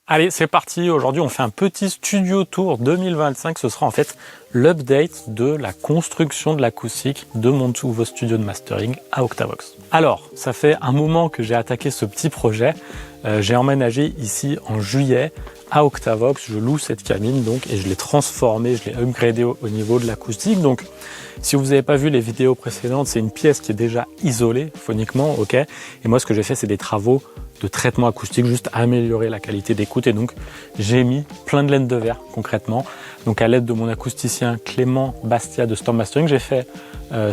Allez, c'est parti. Aujourd'hui, on fait un petit studio tour 2025. Ce sera en fait l'update de la construction de l'acoustique de mon nouveau studio de mastering à Octavox. Alors, ça fait un moment que j'ai attaqué ce petit projet. J'ai emménagé ici en juillet à Octavox. Je loue cette cabine donc et je l'ai transformée, je l'ai upgradée au niveau de l'acoustique. Donc, si vous n'avez pas vu les vidéos précédentes, c'est une pièce qui est déjà isolée phoniquement, ok. Et moi, ce que j'ai fait, c'est des travaux de traitement acoustique, juste améliorer la qualité d'écoute. Et donc, j'ai mis plein de laine de verre, concrètement. Donc, à l'aide de mon acousticien Clément Bastia de Storm Mastering, j'ai fait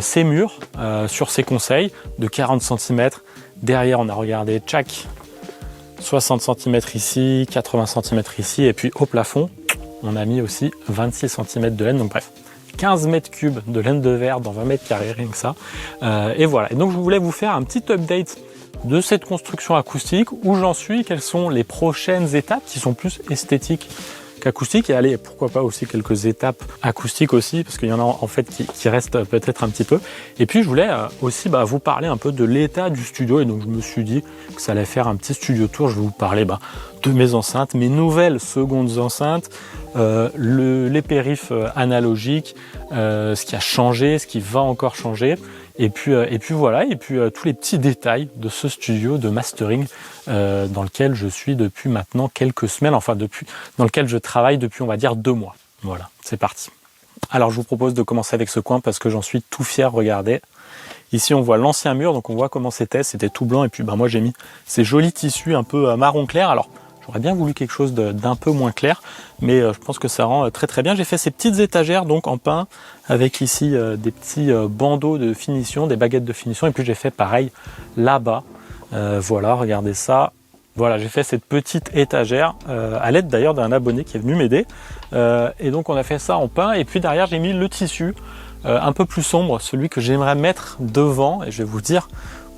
ces murs sur ses conseils de 40 cm. Derrière, on a regardé tchac, 60 cm ici, 80 cm ici. Et puis, au plafond, on a mis aussi 26 cm de laine. Donc, bref, 15 mètres cubes de laine de verre dans 20 mètres carrés, rien que ça. Et voilà. Et donc, je voulais vous faire un petit update de cette construction acoustique, où j'en suis, quelles sont les prochaines étapes qui sont plus esthétiques qu'acoustiques, et allez, pourquoi pas aussi quelques étapes acoustiques aussi, parce qu'il y en a en fait qui restent peut-être un petit peu. Et puis je voulais aussi vous parler un peu de l'état du studio, et donc je me suis dit que ça allait faire un petit studio tour. Je vais vous parler de mes enceintes, mes nouvelles secondes enceintes, les périphes analogiques, ce qui a changé, ce qui va encore changer. Et puis voilà, et puis tous les petits détails de ce studio de mastering dans lequel je suis depuis maintenant quelques semaines, enfin dans lequel je travaille depuis, on va dire, 2 mois. Voilà, c'est parti. Alors je vous propose de commencer avec ce coin parce que j'en suis tout fier, regardez. Ici on voit l'ancien mur, donc on voit comment c'était tout blanc, et puis moi j'ai mis ces jolis tissus un peu marron clair. Alors j'aurais bien voulu quelque chose d'un peu moins clair, mais je pense que ça rend très très bien. J'ai fait ces petites étagères donc en pin avec ici des petits bandeaux de finition, des baguettes de finition, et puis j'ai fait pareil là-bas. Voilà, regardez ça. Voilà, j'ai fait cette petite étagère à l'aide d'ailleurs d'un abonné qui est venu m'aider. Et donc on a fait ça en pin, et puis derrière j'ai mis le tissu un peu plus sombre, celui que j'aimerais mettre devant, et je vais vous dire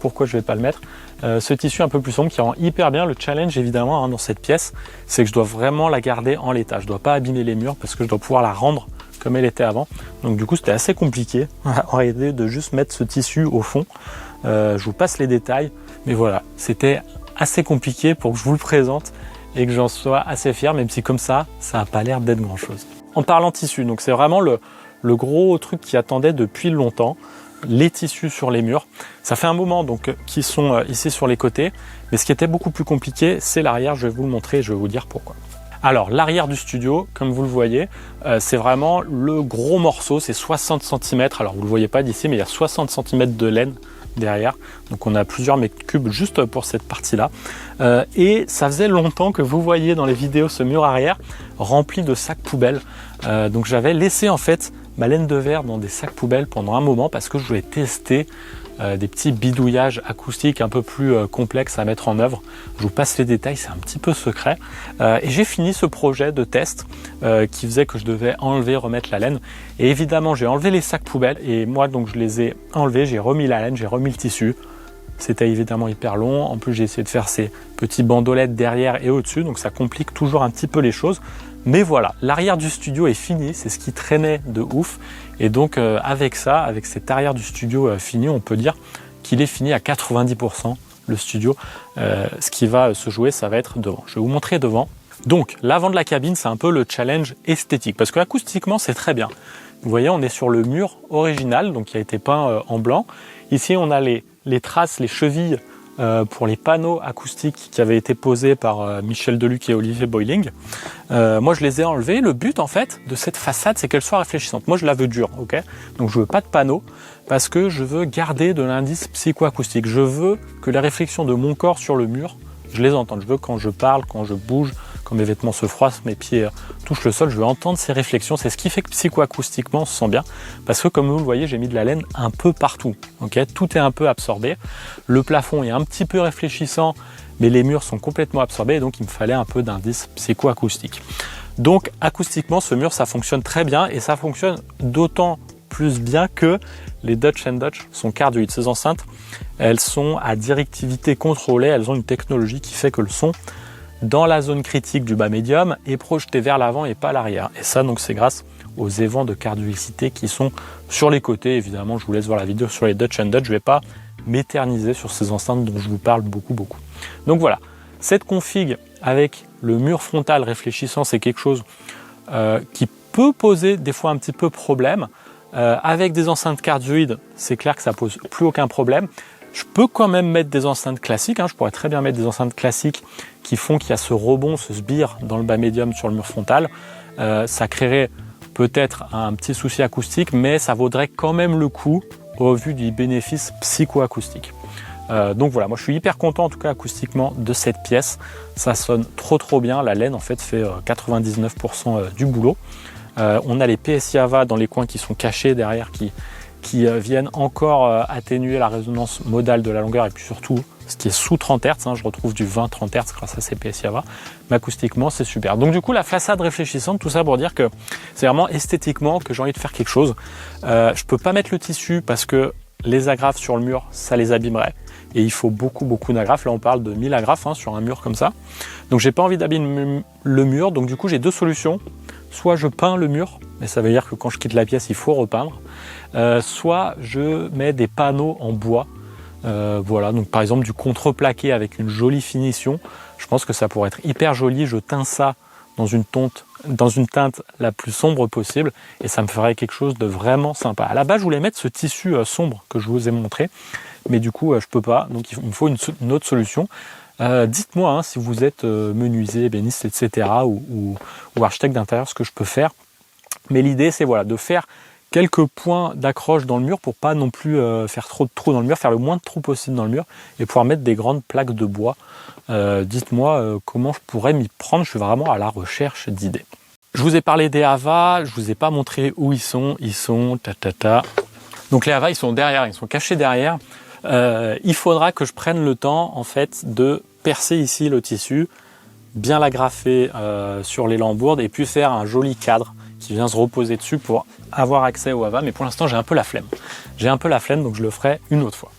pourquoi je vais pas le mettre. Ce tissu un peu plus sombre qui rend hyper bien. Le challenge évidemment dans cette pièce, c'est que je dois vraiment la garder en l'état. Je dois pas abîmer les murs parce que je dois pouvoir la rendre comme elle était avant. Donc du coup c'était assez compliqué en réalité de juste mettre ce tissu au fond. Je vous passe les détails, mais voilà, c'était assez compliqué pour que je vous le présente et que j'en sois assez fier, même si comme ça n'a pas l'air d'être grand chose. En parlant tissu, donc c'est vraiment le gros truc qui attendait depuis longtemps. Les tissus sur les murs. Ça fait un moment donc qui sont ici sur les côtés, mais ce qui était beaucoup plus compliqué, c'est l'arrière. Je vais vous le montrer et je vais vous dire pourquoi. Alors l'arrière du studio, comme vous le voyez, c'est vraiment le gros morceau, c'est 60 cm. Alors vous le voyez pas d'ici, mais il y a 60 cm de laine derrière. Donc on a plusieurs mètres cubes juste pour cette partie-là. Et ça faisait longtemps que vous voyez dans les vidéos ce mur arrière rempli de sacs poubelles. Donc j'avais laissé en fait ma laine de verre dans des sacs poubelles pendant un moment parce que je voulais tester des petits bidouillages acoustiques un peu plus complexes à mettre en œuvre. Je vous passe les détails, c'est un petit peu secret. Et j'ai fini ce projet de test qui faisait que je devais enlever, remettre la laine. Et évidemment, j'ai enlevé les sacs poubelles et moi, donc, je les ai enlevés, j'ai remis la laine, j'ai remis le tissu. C'était évidemment hyper long. En plus, j'ai essayé de faire ces petits bandelettes derrière et au-dessus, donc ça complique toujours un petit peu les choses. Mais voilà, l'arrière du studio est fini, c'est ce qui traînait de ouf. Et donc avec ça, avec cet arrière du studio fini, on peut dire qu'il est fini à 90% le studio. Ce qui va se jouer, ça va être devant. Je vais vous montrer devant. Donc l'avant de la cabine, c'est un peu le challenge esthétique, parce que acoustiquement, c'est très bien. Vous voyez, on est sur le mur original, donc qui a été peint en blanc. Ici, on a les traces, les chevilles pour les panneaux acoustiques qui avaient été posés par Michel Deluc et Olivier Boiling. Moi, je les ai enlevés. Le but, en fait, de cette façade, c'est qu'elle soit réfléchissante. Moi, je la veux dure, ok. Donc, je veux pas de panneaux parce que je veux garder de l'indice psychoacoustique. Je veux que les réflexions de mon corps sur le mur, je les entende. Je veux quand je parle, quand je bouge, quand mes vêtements se froissent, mes pieds touchent le sol, je veux entendre ces réflexions. C'est ce qui fait que psychoacoustiquement, on se sent bien. Parce que comme vous le voyez, j'ai mis de la laine un peu partout. Okay, tout est un peu absorbé. Le plafond est un petit peu réfléchissant, mais les murs sont complètement absorbés. Et donc, il me fallait un peu d'indice psychoacoustique. Donc, acoustiquement, ce mur, ça fonctionne très bien. Et ça fonctionne d'autant plus bien que les Dutch & Dutch sont cardioïdes. Ces enceintes, elles sont à directivité contrôlée. Elles ont une technologie qui fait que le son dans la zone critique du bas médium est projeté vers l'avant et pas l'arrière. Et ça, donc, c'est grâce aux évents de cardioïcité qui sont sur les côtés. Évidemment, je vous laisse voir la vidéo sur les Dutch & Dutch. Je ne vais pas m'éterniser sur ces enceintes dont je vous parle beaucoup. Donc voilà, cette config avec le mur frontal réfléchissant, c'est quelque chose qui peut poser des fois un petit peu problème. Avec des enceintes cardioïdes, c'est clair que ça pose plus aucun problème. Je peux quand même mettre des enceintes classiques, je pourrais très bien mettre des enceintes classiques qui font qu'il y a ce rebond, ce sbire dans le bas médium sur le mur frontal. Ça créerait peut-être un petit souci acoustique, mais ça vaudrait quand même le coup au vu du bénéfice psychoacoustique. Donc voilà, moi je suis hyper content en tout cas acoustiquement de cette pièce. Ça sonne trop bien, la laine en fait fait 99% du boulot. On a les PSI AVA dans les coins qui sont cachés derrière, qui viennent encore atténuer la résonance modale de la longueur et puis surtout ce qui est sous 30 Hz, je retrouve du 20-30 Hz grâce à ces PSI AVA, mais acoustiquement c'est super. Donc du coup la façade réfléchissante, tout ça pour dire que c'est vraiment esthétiquement que j'ai envie de faire quelque chose. Je peux pas mettre le tissu parce que les agrafes sur le mur ça les abîmerait et il faut beaucoup d'agrafes, là on parle de 1000 agrafes sur un mur comme ça. Donc j'ai pas envie d'abîmer le mur, donc du coup j'ai deux solutions. Soit je peins le mur, mais ça veut dire que quand je quitte la pièce, il faut repeindre. Soit je mets des panneaux en bois. Voilà, donc par exemple du contreplaqué avec une jolie finition. Je pense que ça pourrait être hyper joli. Je teins ça dans une teinte la plus sombre possible et ça me ferait quelque chose de vraiment sympa. À la base, je voulais mettre ce tissu sombre que je vous ai montré, mais du coup, je peux pas. Donc il me faut une autre solution. Dites-moi si vous êtes menuisier, ébéniste, etc. ou architecte d'intérieur, ce que je peux faire. Mais l'idée, c'est voilà, de faire quelques points d'accroche dans le mur pour pas non plus faire trop de trous dans le mur, faire le moins de trous possible dans le mur et pouvoir mettre des grandes plaques de bois. Dites-moi comment je pourrais m'y prendre. Je suis vraiment à la recherche d'idées. Je vous ai parlé des AVA, je vous ai pas montré où ils sont. Ils sont Donc les AVA, ils sont derrière, ils sont cachés derrière. Il faudra que je prenne le temps en fait de percer ici le tissu, bien l'agrafer sur les lambourdes et puis faire un joli cadre qui vient se reposer dessus pour avoir accès au AVA. Mais pour l'instant j'ai un peu la flemme. Donc je le ferai une autre fois.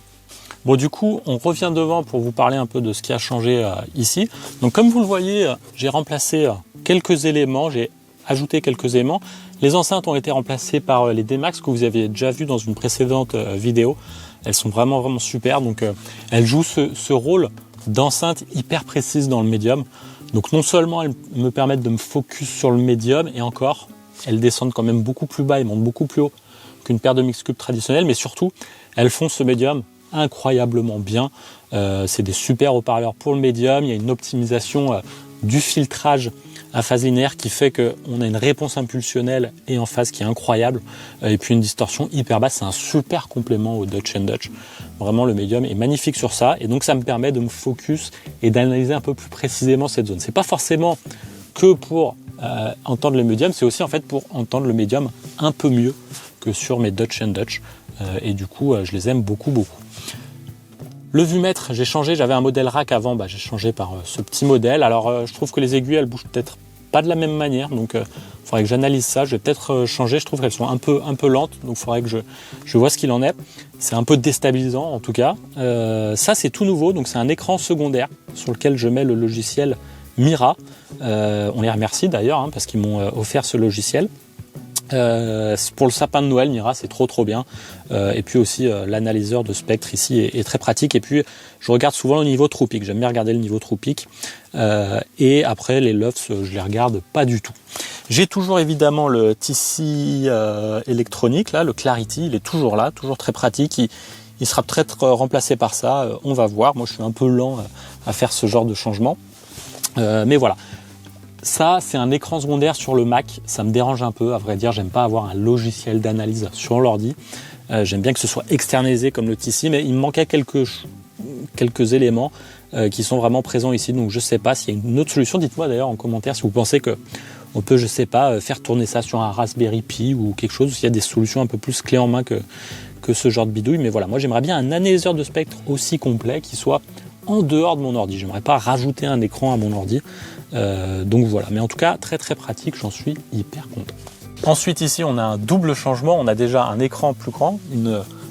Bon, du coup on revient devant pour vous parler un peu de ce qui a changé ici. Donc comme vous le voyez, j'ai remplacé quelques éléments, j'ai ajouté quelques éléments. Les enceintes ont été remplacées par les D-Max que vous aviez déjà vu dans une précédente vidéo. Elles sont vraiment super, donc elles jouent ce rôle d'enceinte hyper précise dans le médium. Donc non seulement elles me permettent de me focus sur le médium, et encore, elles descendent quand même beaucoup plus bas et montent beaucoup plus haut qu'une paire de Mixcube traditionnelle, mais surtout, elles font ce médium incroyablement bien. C'est des super haut-parleurs pour le médium, il y a une optimisation du filtrage à phase linéaire qui fait qu'on a une réponse impulsionnelle et en phase qui est incroyable et puis une distorsion hyper basse. C'est un super complément au Dutch & Dutch. Vraiment le médium est magnifique sur ça et donc ça me permet de me focus et d'analyser un peu plus précisément cette zone. C'est pas forcément que pour entendre le médium, c'est aussi en fait pour entendre le médium un peu mieux que sur mes Dutch & Dutch et du coup je les aime beaucoup. Le vumètre, j'ai changé, j'avais un modèle rack avant, j'ai changé par ce petit modèle. Alors je trouve que les aiguilles elles bougent peut-être pas de la même manière, donc il faudrait que j'analyse ça. Je vais peut-être changer, je trouve qu'elles sont un peu lentes, donc il faudrait que je vois ce qu'il en est. C'est un peu déstabilisant en tout cas. Ça c'est tout nouveau, donc c'est un écran secondaire sur lequel je mets le logiciel Mira. On les remercie d'ailleurs parce qu'ils m'ont offert ce logiciel. Pour le sapin de Noël, Mira, c'est trop bien. Et puis aussi l'analyseur de spectre ici est très pratique. Et puis je regarde souvent le niveau troupique. J'aime bien regarder le niveau troupique. Et après les LUFS, je les regarde pas du tout. J'ai toujours évidemment le TC électronique, là, le Clarity. Il est toujours là, toujours très pratique. Il sera peut-être remplacé par ça. On va voir. Moi, je suis un peu lent à faire ce genre de changement. Mais voilà. Ça, c'est un écran secondaire sur le Mac. Ça me dérange un peu. À vrai dire, j'aime pas avoir un logiciel d'analyse sur l'ordi. J'aime bien que ce soit externalisé comme le TC, mais il me manquait quelques éléments qui sont vraiment présents ici. Donc, je sais pas s'il y a une autre solution. Dites-moi d'ailleurs en commentaire si vous pensez qu'on peut, je sais pas, faire tourner ça sur un Raspberry Pi ou quelque chose. S'il y a des solutions un peu plus clés en main que ce genre de bidouille. Mais voilà, moi, j'aimerais bien un analyseur de spectre aussi complet qui soit en dehors de mon ordi. J'aimerais pas rajouter un écran à mon ordi. Donc voilà, mais en tout cas très pratique, j'en suis hyper content. Ensuite ici on a un double changement, on a déjà un écran plus grand,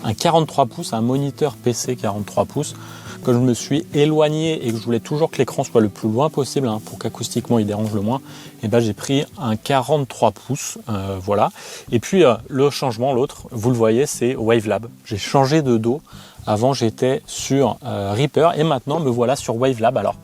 un 43 pouces, un moniteur PC 43 pouces que je me suis éloigné et que je voulais toujours que l'écran soit le plus loin possible pour qu'acoustiquement il dérange le moins. Et j'ai pris un 43 pouces, voilà. Et puis le changement, l'autre, vous le voyez, c'est Wavelab. J'ai changé de dos. Avant j'étais sur Reaper et maintenant me voilà sur Wavelab. Alors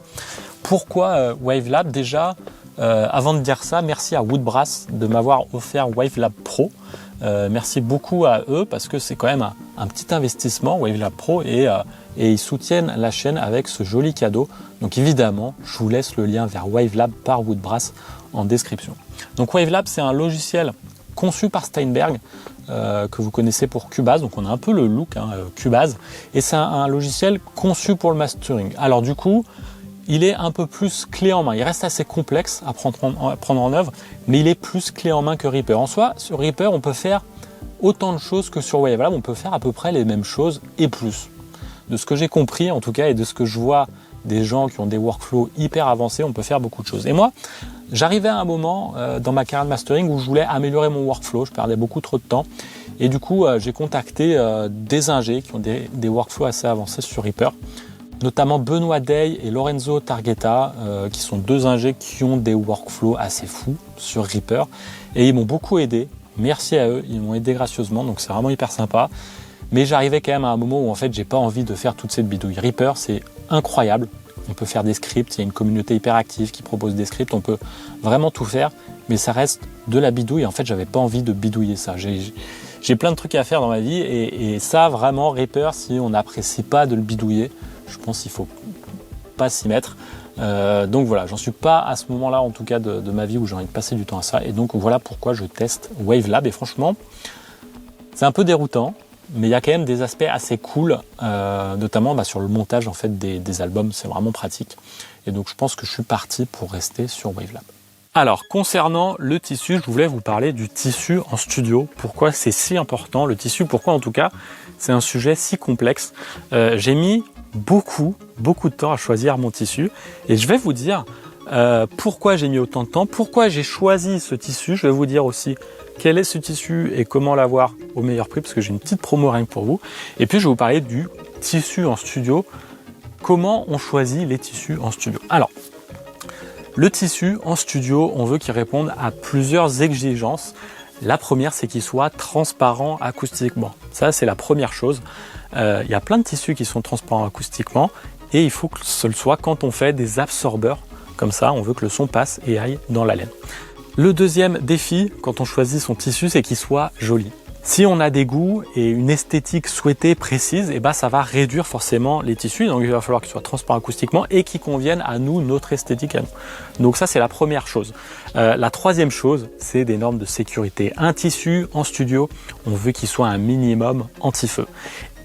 pourquoi Wavelab? Déjà, avant de dire ça, merci à Woodbrass de m'avoir offert Wavelab Pro. Merci beaucoup à eux parce que c'est quand même un petit investissement, Wavelab Pro, et ils soutiennent la chaîne avec ce joli cadeau. Donc évidemment, je vous laisse le lien vers Wavelab par Woodbrass en description. Donc Wavelab, c'est un logiciel conçu par Steinberg, que vous connaissez pour Cubase. Donc on a un peu le look Cubase, et c'est un logiciel conçu pour le mastering. Alors du coup, il est un peu plus clé en main. Il reste assez complexe à prendre en œuvre, mais il est plus clé en main que Reaper. En soi, sur Reaper, on peut faire autant de choses que sur Wavelab. On peut faire à peu près les mêmes choses et plus. De ce que j'ai compris, en tout cas, et de ce que je vois des gens qui ont des workflows hyper avancés, on peut faire beaucoup de choses. Et moi, j'arrivais à un moment dans ma carrière de mastering où je voulais améliorer mon workflow. Je perdais beaucoup trop de temps. Et du coup, j'ai contacté des ingés qui ont des workflows assez avancés sur Reaper, notamment Benoît Day et Lorenzo Targhetta, qui sont deux ingés qui ont des workflows assez fous sur Reaper. Et ils m'ont beaucoup aidé. Merci à eux, ils m'ont aidé gracieusement, donc c'est vraiment hyper sympa. Mais j'arrivais quand même à un moment où en fait j'ai pas envie de faire toute cette bidouille. Reaper, c'est incroyable. On peut faire des scripts, il y a une communauté hyper active qui propose des scripts, on peut vraiment tout faire, mais ça reste de la bidouille. En fait, j'avais pas envie de bidouiller ça. J'ai plein de trucs à faire dans ma vie, et ça, vraiment, Reaper, si on n'apprécie pas de le bidouiller, je pense qu'il faut pas s'y mettre. Donc voilà, j'en suis pas à ce moment-là, en tout cas de ma vie, où j'ai envie de passer du temps à ça. Et donc voilà pourquoi je teste Wavelab. Et franchement, c'est un peu déroutant, mais il y a quand même des aspects assez cool, notamment sur le montage en fait des albums. C'est vraiment pratique. Et donc je pense que je suis parti pour rester sur Wavelab. Alors, concernant le tissu, je voulais vous parler du tissu en studio. Pourquoi c'est si important, le tissu? Pourquoi, en tout cas, c'est un sujet si complexe? J'ai mis beaucoup de temps à choisir mon tissu. Et je vais vous dire pourquoi j'ai mis autant de temps, pourquoi j'ai choisi ce tissu. Je vais vous dire aussi quel est ce tissu et comment l'avoir au meilleur prix, parce que j'ai une petite promo rien que pour vous. Et puis, je vais vous parler du tissu en studio. Comment on choisit les tissus en studio? Alors, le tissu en studio, on veut qu'il réponde à plusieurs exigences. La première, c'est qu'il soit transparent acoustiquement. Ça, c'est la première chose. Il y a plein de tissus qui sont transparents acoustiquement, et il faut que ce le soit quand on fait des absorbeurs. Comme ça, on veut que le son passe et aille dans la laine. Le deuxième défi, quand on choisit son tissu, c'est qu'il soit joli. Si on a des goûts et une esthétique souhaitée précise, ça va réduire forcément les tissus. Donc il va falloir qu'ils soient transparents acoustiquement et qu'ils conviennent à nous, notre esthétique à nous. Donc ça, c'est la première chose. La troisième chose, c'est des normes de sécurité. Un tissu en studio, on veut qu'il soit un minimum anti-feu.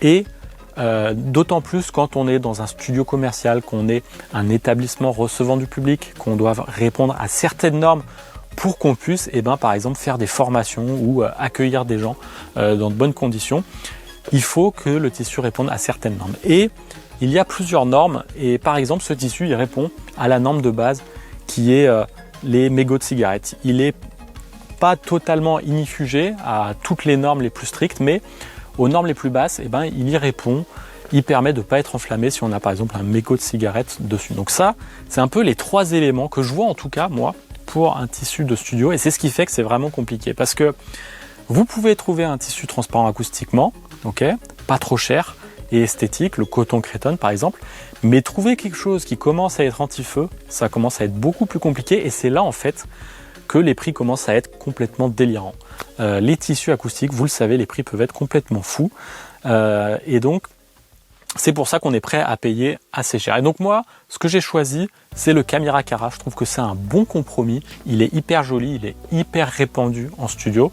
Et d'autant plus quand on est dans un studio commercial, qu'on est un établissement recevant du public, qu'on doit répondre à certaines normes pour qu'on puisse, par exemple, faire des formations ou accueillir des gens dans de bonnes conditions. Il faut que le tissu réponde à certaines normes. Et il y a plusieurs normes. Et par exemple, ce tissu, il répond à la norme de base qui est les mégots de cigarettes. Il n'est pas totalement inifugé à toutes les normes les plus strictes, mais aux normes les plus basses, il y répond. Il permet de ne pas être enflammé si on a par exemple un mégot de cigarette dessus. Donc ça, c'est un peu les trois éléments que je vois en tout cas, moi, pour un tissu de studio, et c'est ce qui fait que c'est vraiment compliqué, parce que vous pouvez trouver un tissu transparent acoustiquement, pas trop cher et esthétique, le coton Creton par exemple, mais trouver quelque chose qui commence à être anti-feu, ça commence à être beaucoup plus compliqué, et c'est là en fait que les prix commencent à être complètement délirants. Les tissus acoustiques, vous le savez, les prix peuvent être complètement fous, et donc c'est pour ça qu'on est prêt à payer assez cher. Et donc moi, ce que j'ai choisi, c'est le Camira Cara. Je trouve que c'est un bon compromis. Il est hyper joli, il est hyper répandu en studio.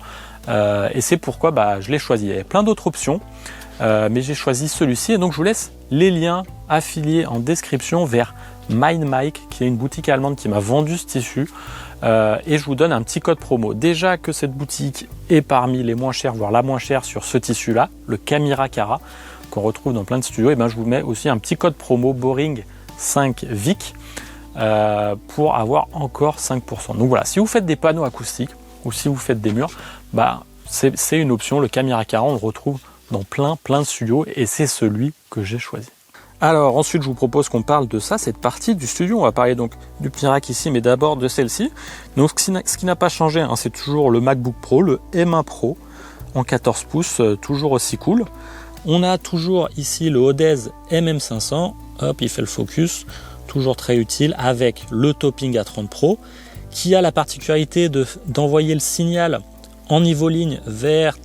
Et c'est pourquoi je l'ai choisi. Il y avait plein d'autres options, mais j'ai choisi celui-ci. Et donc je vous laisse les liens affiliés en description vers MindMic, qui est une boutique allemande qui m'a vendu ce tissu. Et je vous donne un petit code promo. Déjà que cette boutique est parmi les moins chères, voire la moins chère sur ce tissu-là, le Camira Cara, qu'on retrouve dans plein de studios, je vous mets aussi un petit code promo Boring5Vic pour avoir encore 5%. Donc voilà, si vous faites des panneaux acoustiques ou si vous faites des murs, c'est une option. Le Camira Cara, on le retrouve dans plein de studios, et c'est celui que j'ai choisi. Alors ensuite, je vous propose qu'on parle de ça, cette partie du studio. On va parler donc du petit rack ici, mais d'abord de celle-ci. Donc ce qui n'a pas changé, c'est toujours le MacBook Pro, le M1 Pro en 14 pouces, toujours aussi cool. On a toujours ici le Odez MM500, hop, il fait le focus, toujours très utile avec le Topping A30 Pro qui a la particularité d'envoyer le signal en niveau ligne vers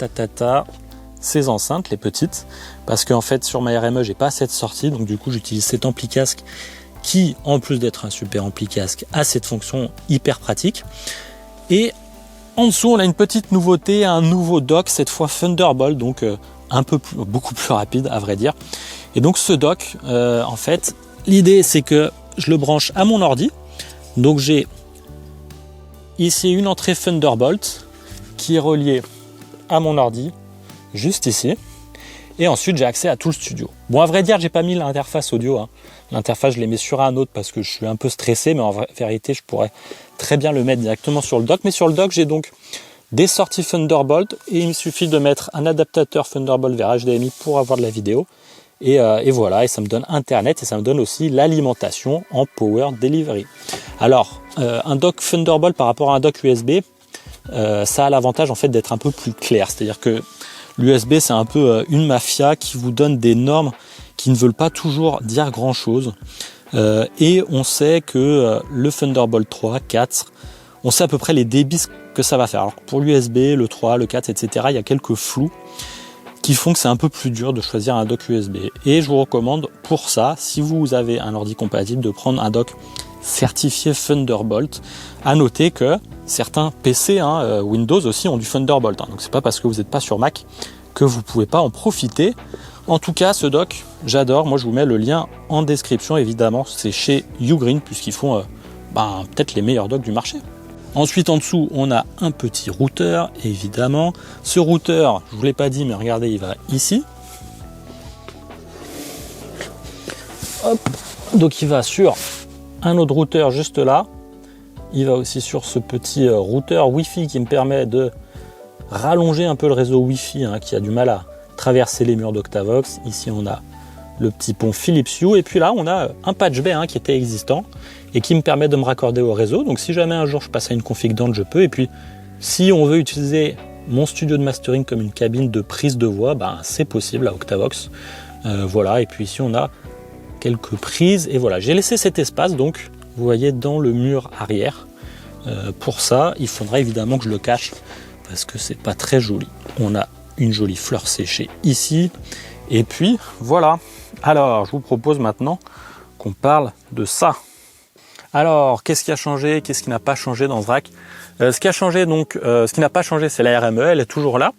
ces enceintes, les petites, parce qu'en fait sur ma RME j'ai pas cette sortie, donc du coup j'utilise cet ampli casque qui, en plus d'être un super ampli casque, a cette fonction hyper pratique. Et en dessous on a une petite nouveauté, un nouveau dock, cette fois Thunderbolt, donc beaucoup plus rapide à vrai dire. Et donc ce dock, en fait, l'idée c'est que je le branche à mon ordi, donc j'ai ici une entrée Thunderbolt qui est reliée à mon ordi, juste ici, et ensuite j'ai accès à tout le studio. Bon, à vrai dire, j'ai pas mis l'interface audio, hein. L'interface, je l'ai mis sur un autre parce que je suis un peu stressé, mais en vérité, je pourrais très bien le mettre directement sur le dock. Mais sur le dock, j'ai donc des sorties Thunderbolt et il me suffit de mettre un adaptateur Thunderbolt vers HDMI pour avoir de la vidéo. Et voilà, et ça me donne Internet et ça me donne aussi l'alimentation en Power Delivery. Alors, un dock Thunderbolt par rapport à un dock USB, ça a l'avantage en fait d'être un peu plus clair. C'est-à-dire que l'USB, c'est un peu une mafia qui vous donne des normes qui ne veulent pas toujours dire grand-chose. Et on sait que le Thunderbolt 3, 4, on sait à peu près les débits que ça va faire. Alors pour l'USB, le 3, le 4, etc., il y a quelques flous qui font que c'est un peu plus dur de choisir un dock USB. Et je vous recommande pour ça, si vous avez un ordi compatible, de prendre un dock certifié Thunderbolt. À noter que certains PC, Windows aussi, ont du Thunderbolt. Donc c'est pas parce que vous n'êtes pas sur Mac que vous pouvez pas en profiter. En tout cas, ce dock, j'adore. Moi, je vous mets le lien en description. Évidemment, c'est chez Ugreen, puisqu'ils font peut-être les meilleurs docks du marché. Ensuite, en dessous, on a un petit routeur, évidemment. Ce routeur, je ne vous l'ai pas dit, mais regardez, il va ici. Hop. Donc, il va sur un autre routeur juste là. Il va aussi sur ce petit routeur Wi-Fi qui me permet de rallonger un peu le réseau Wi-Fi qui a du mal à traverser les murs d'Octavox. Ici, on a le petit pont Philips Hue. Et puis là, on a un patch B qui était existant et qui me permet de me raccorder au réseau. Donc si jamais un jour je passe à une config d'Ant, je peux. Et puis si on veut utiliser mon studio de mastering comme une cabine de prise de voix, c'est possible à Octavox. Voilà, et puis ici on a quelques prises. Et voilà, j'ai laissé cet espace, donc vous voyez, dans le mur arrière. Pour ça, il faudra évidemment que je le cache parce que c'est pas très joli. On a une jolie fleur séchée ici. Et puis voilà. Alors, je vous propose maintenant qu'on parle de ça. Alors, qu'est-ce qui a changé? Qu'est-ce qui n'a pas changé dans ce rack? Ce qui a changé, ce qui n'a pas changé, c'est la RME, elle est toujours là.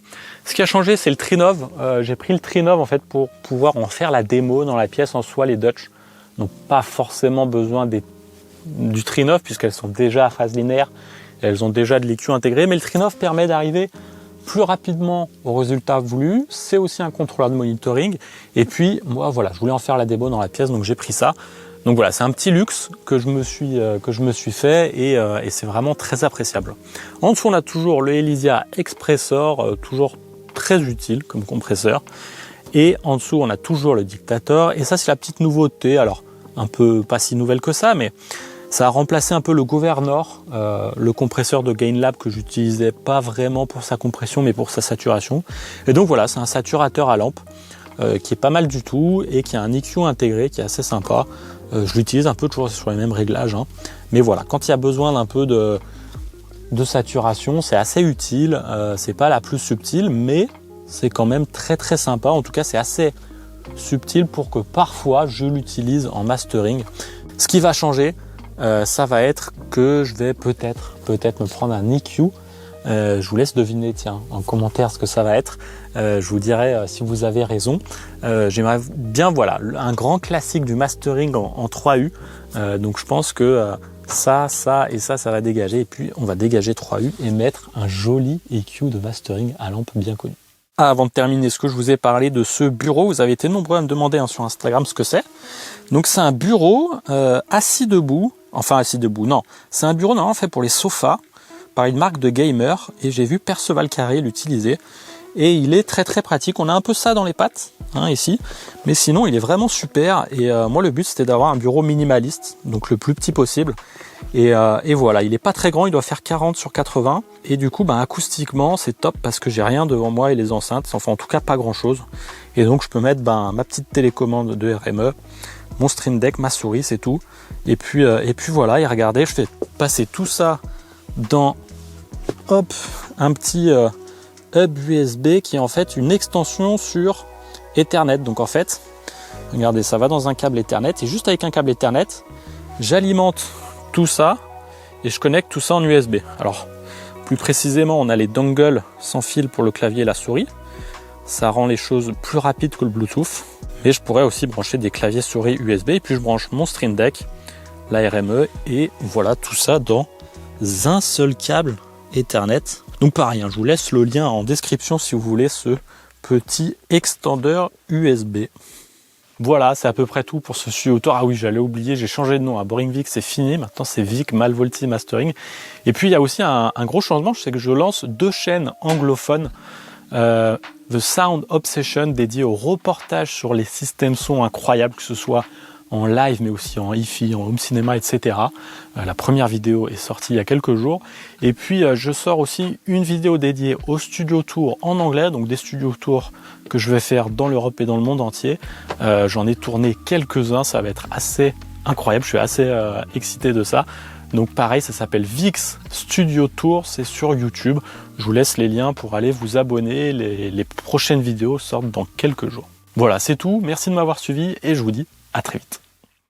Ce qui a changé, c'est le Trinov. J'ai pris le Trinov en fait pour pouvoir en faire la démo dans la pièce en soi, les Dutch. Donc pas forcément besoin du Trinov puisqu'elles sont déjà à phase linéaire, elles ont déjà de l'EQ intégré, mais le Trinov permet d'arriver plus rapidement au résultat voulu. C'est aussi un contrôleur de monitoring. Et puis, moi, voilà, je voulais en faire la démo dans la pièce, donc j'ai pris ça. Donc voilà, c'est un petit luxe que je me suis fait et c'est vraiment très appréciable. En dessous, on a toujours le Elysia Expressor, toujours très utile comme compresseur. Et en dessous, on a toujours le Dictator. Et ça, c'est la petite nouveauté. Alors, un peu pas si nouvelle que ça, mais ça a remplacé un peu le Governor, le compresseur de Gainlab que j'utilisais pas vraiment pour sa compression, mais pour sa saturation. Et donc voilà, c'est un saturateur à lampe qui est pas mal du tout et qui a un EQ intégré qui est assez sympa. Je l'utilise un peu toujours sur les mêmes réglages, mais voilà, quand il y a besoin d'un peu de saturation, c'est assez utile. C'est pas la plus subtile, mais c'est quand même très très sympa. En tout cas, c'est assez subtil pour que parfois je l'utilise en mastering. Ce qui va changer, ça va être que je vais peut-être me prendre un EQ. Je vous laisse deviner, tiens, en commentaire ce que ça va être. Je vous dirai si vous avez raison. J'aimerais bien, voilà, un grand classique du mastering en 3U. Donc je pense que ça et ça va dégager. Et puis on va dégager 3U et mettre un joli EQ de mastering à lampe bien connu. Avant de terminer, ce que je vous ai parlé de ce bureau, vous avez été nombreux à me demander sur Instagram ce que c'est. Donc c'est un bureau assis debout. Enfin assis debout, non. C'est un bureau normalement fait pour les sofas par une marque de gamer et j'ai vu Perceval Carré l'utiliser et il est très très pratique. On a un peu ça dans les pattes ici, mais sinon il est vraiment super et moi le but c'était d'avoir un bureau minimaliste, donc le plus petit possible et voilà, il est pas très grand, il doit faire 40 sur 80 et du coup acoustiquement c'est top parce que j'ai rien devant moi et les enceintes, enfin en tout cas pas grand chose et donc je peux mettre ma petite télécommande de RME. mon Stream Deck, ma souris, c'est tout. Et puis voilà, et regardez, je fais passer tout ça dans un petit hub USB qui est en fait une extension sur Ethernet. Donc en fait, regardez, ça va dans un câble Ethernet et juste avec un câble Ethernet, j'alimente tout ça et je connecte tout ça en USB. Alors, plus précisément, on a les dongles sans fil pour le clavier et la souris. Ça rend les choses plus rapides que le Bluetooth. Mais je pourrais aussi brancher des claviers souris USB et puis je branche mon Stream Deck, la RME et voilà tout ça dans un seul câble Ethernet. Donc pareil, je vous laisse le lien en description si vous voulez ce petit extender USB. Voilà, c'est à peu près tout pour ce studio tour. Ah oui, j'allais oublier, j'ai changé de nom à Boring Vic, c'est fini. Maintenant, c'est Vic Malvolti Mastering. Et puis, il y a aussi un gros changement, c'est que je lance 2 chaînes anglophones. The Sound Obsession, dédié au reportage sur les systèmes son incroyables, que ce soit en live, mais aussi en hi-fi, en home cinéma, etc. La première vidéo est sortie il y a quelques jours. Et puis, je sors aussi une vidéo dédiée au studio tour en anglais, donc des studio tours que je vais faire dans l'Europe et dans le monde entier. J'en ai tourné quelques-uns, ça va être assez incroyable, je suis assez excité de ça. Donc pareil, ça s'appelle Vix Studio Tour, c'est sur YouTube. Je vous laisse les liens pour aller vous abonner, les prochaines vidéos sortent dans quelques jours. Voilà, c'est tout, merci de m'avoir suivi et je vous dis à très vite.